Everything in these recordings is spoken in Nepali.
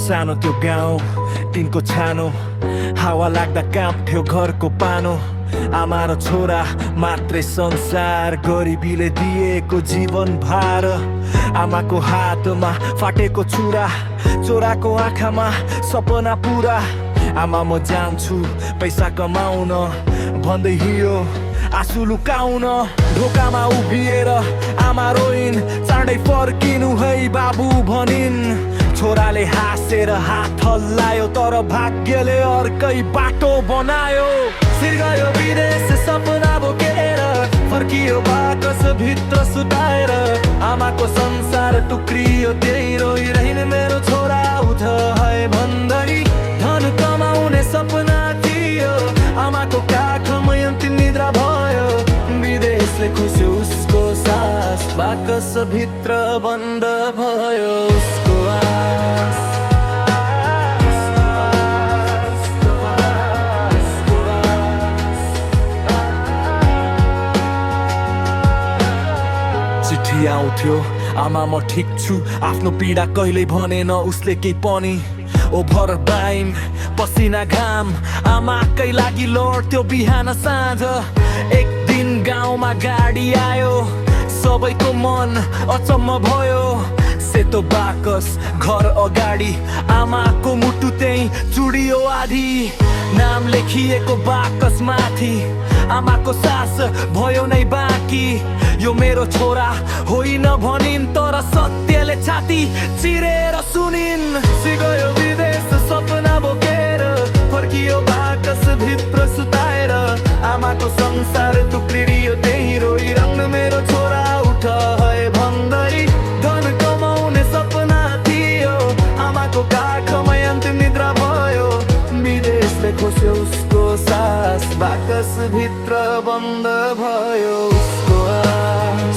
सानो त्यो गाउँ तिनको छानो हावा लाग्दा काँप्थ्यो घरको पानो आमा र छोरा मात्रै संसार गरिबीले दिएको जीवन भार आमाको हातमा फाटेको छुरा छोराको आँखामा सपना पुरा आमा म जान्छु पैसा कमाउन भन्दै हियो आँसु लुकाउन ढोकामा उभिएर आमा रोइन् चाँडै फर्किनु है बाबु भनिन् छोराले हाँसेर हात हल्लायो तर भाग्यले अर्कै बाटो बनायो सिर गयो विदेश सपना बोकेर फर्कियो बाकस भित्र सुताएर आमाको संसार टुक्रियो त्यही रोइरहन् मेरो छोरा उठ है भन्दै धन कमाउने सपना थियो आमाको काखमै अन्तिम निद्रा भयो विदेशले खोस्यो उसको सास बाकस भित्र बन्द भयो उसको आस चिठी आउँथ्यो आमा म ठिक छु आफ्नो पीडा कहिल्यै भनेन उसले केही पनि ओभर टाइम पसिना घाम आमाकै लागि लड्थ्यो बिहान साँझ एक दिन गाउँमा गाडी आयो सबैको मन अचम्म भयो सेतो बाकस घर अगाडि आमाको मुटु त्यही चुडियो आधी नाम लेखिएको बाकस माथि आमाको सास भयो नै बाँकी यो मेरो छोरा होइन भनिन् तर सत्यले छाती चिरेर सुनिन् सिगयो विदेश सपना बोकेर फर्कियो बाकस भित्र सुताएर आमाको संसार टुक्रियो त्यही रोइरहन् मेरो छोरा उठ है भन्दै धन कमाउने सपना थियो आमाको काखमै अन्तिम निद्रा भयो विदेशले खोस्यो उसको सास बाकस भित्र बन्द भयो उसको आस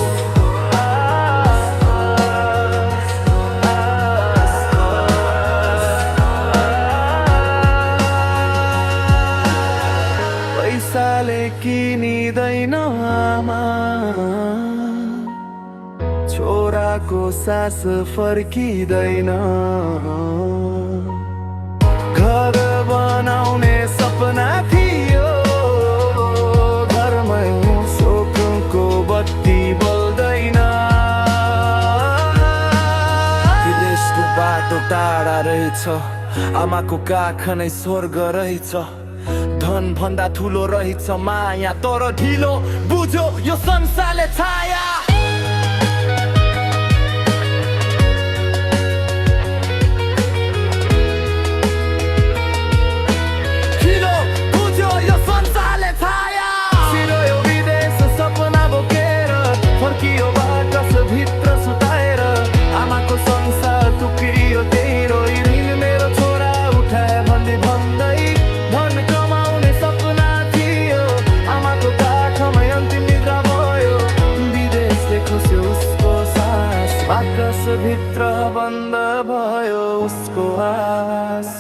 पैसाले किनिँदैन आमा छोराको सास फर्किँदैन घर बनाउने सपना थियो घरमै शोकको बत्ती बल्दैन विदेशको बाटो टाढा रहेछ आमाको काख नै स्वर्ग रहेछ धन भन्दा ठुलो रहेछ माया तर ढिलो बुझ्यो यो संसारले छाया फर्कियो बाकस भित्र सुताएर आमाको संसार टुक्रियो त्यही रोइरहन् मेरो छोरा उठाए भन्दै धन कमाउने सपना थियो आमाको काखमै अन्तिम निद्रा भयो विदेशले खोस्यो उसको सास बाकस भित्र बन्द भयो उसको आस